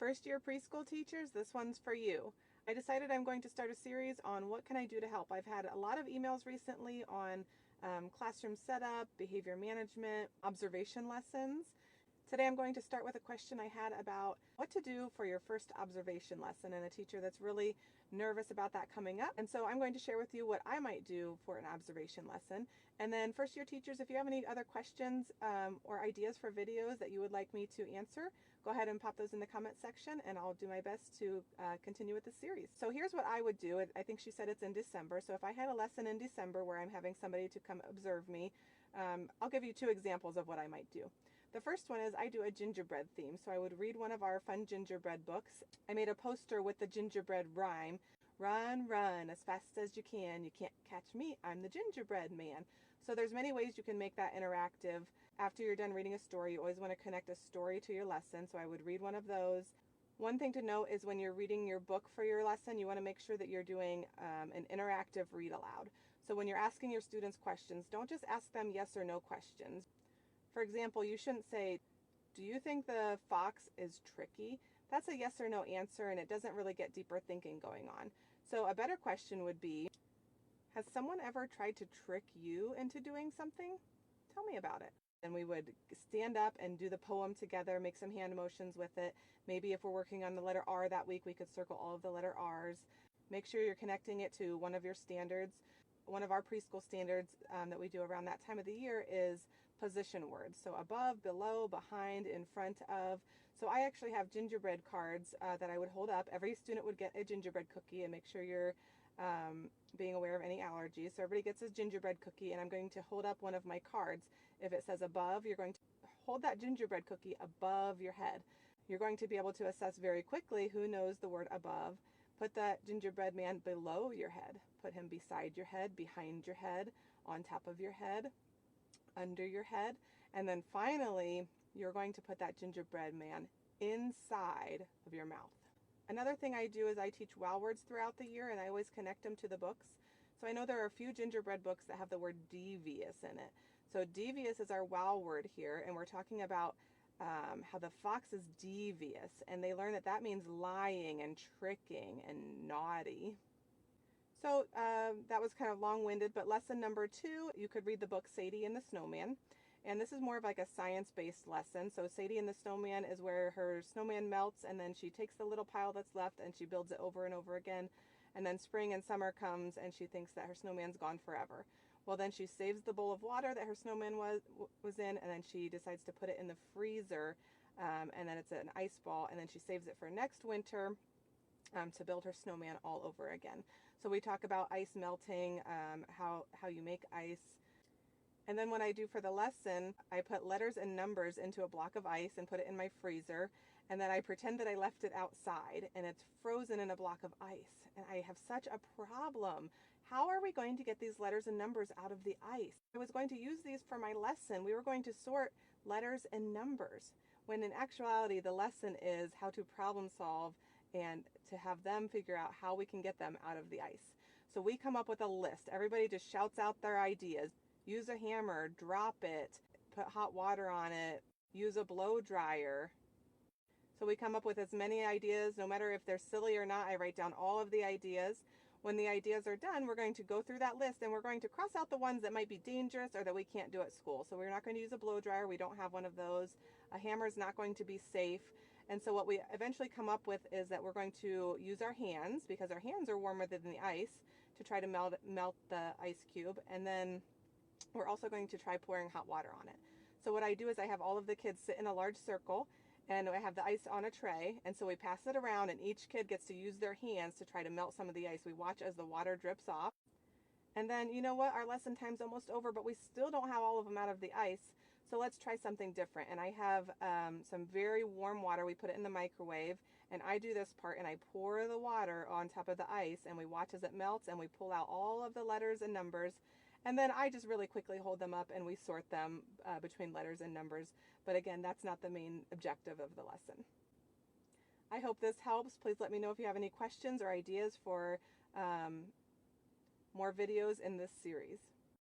First year preschool teachers, this one's for you. I decided I'm going to start a series on what can I do to help. I've had a lot of emails recently on classroom setup, behavior management, observation lessons. Today I'm going to start with a question I had about what to do for your first observation lesson, and a teacher that's really nervous about that coming up. And so I'm going to share with you what I might do for an observation lesson. And then first year teachers, if you have any other questions or ideas for videos that you would like me to answer, go ahead and pop those in the comment section and I'll do my best to continue with the series. So here's what I would do. I think she said it's in December. So if I had a lesson in December where I'm having somebody to come observe me, I'll give you two examples of what I might do. The first one is I do a gingerbread theme. So I would read one of our fun gingerbread books. I made a poster with the gingerbread rhyme. Run, run as fast as you can. You can't catch me. I'm the gingerbread man. So there's many ways you can make that interactive. After you're done reading a story, you always want to connect a story to your lesson. So I would read one of those. One thing to note is when you're reading your book for your lesson, you want to make sure that you're doing an interactive read aloud. So when you're asking your students questions, don't just ask them yes or no questions. For example, you shouldn't say, "Do you think the fox is tricky?" That's a yes or no answer, and it doesn't really get deeper thinking going on. So a better question would be, has someone ever tried to trick you into doing something? Tell me about it. And we would stand up and do the poem together, make some hand motions with it. Maybe if we're working on the letter R that week, we could circle all of the letter R's. Make sure you're connecting it to one of your standards. One of our preschool standards that we do around that time of the year is position words. So above, below, behind, in front of. So I actually have gingerbread cards that I would hold up. Every student would get a gingerbread cookie, and make sure you're being aware of any allergies. So everybody gets a gingerbread cookie, and I'm going to hold up one of my cards. If it says above, you're going to hold that gingerbread cookie above your head. You're going to be able to assess very quickly who knows the word above. Put that gingerbread man below your head. Put him beside your head, behind your head, on top of your head, under your head. And then finally, you're going to put that gingerbread man inside of your mouth. Another thing I do is I teach wow words throughout the year, and I always connect them to the books. So I know there are a few gingerbread books that have the word devious in it. So devious is our wow word here, and we're talking about how the fox is devious, and they learn that that means lying and tricking and naughty. So that was kind of long-winded, but lesson number 2, you could read the book Sadie and the Snowman. And this is more of like a science-based lesson. So Sadie and the Snowman is where her snowman melts, and then she takes the little pile that's left and she builds it over and over again. And then spring and summer comes and she thinks that her snowman's gone forever. Well, then she saves the bowl of water that her snowman was in, and then she decides to put it in the freezer, and then it's an ice ball, and then she saves it for next winter to build her snowman all over again. So we talk about ice melting, how you make ice. And then what I do for the lesson, I put letters and numbers into a block of ice and put it in my freezer. And then I pretend that I left it outside and it's frozen in a block of ice. And I have such a problem. How are we going to get these letters and numbers out of the ice? I was going to use these for my lesson. We were going to sort letters and numbers, when in actuality the lesson is how to problem solve and to have them figure out how we can get them out of the ice. So we come up with a list. Everybody just shouts out their ideas. Use a hammer, drop it, put hot water on it, use a blow dryer. So we come up with as many ideas, no matter if they're silly or not. I write down all of the ideas. When the ideas are done, we're going to go through that list and we're going to cross out the ones that might be dangerous or that we can't do at school. So we're not going to use a blow dryer. We don't have one of those. A hammer is not going to be safe. And so what we eventually come up with is that we're going to use our hands, because our hands are warmer than the ice, to try to melt the ice cube. And then we're also going to try pouring hot water on it. So what I do is I have all of the kids sit in a large circle, and I have the ice on a tray, and so we pass it around, and each kid gets to use their hands to try to melt some of the ice. We watch as the water drips off. And then, you know what, our lesson time's almost over, but we still don't have all of them out of the ice. So let's try something different. And I have some very warm water. We put it in the microwave, and I do this part, and I pour the water on top of the ice, and we watch as it melts, and we pull out all of the letters and numbers. And then I just really quickly hold them up and we sort them between letters and numbers. But again, that's not the main objective of the lesson. I hope this helps. Please let me know if you have any questions or ideas for more videos in this series.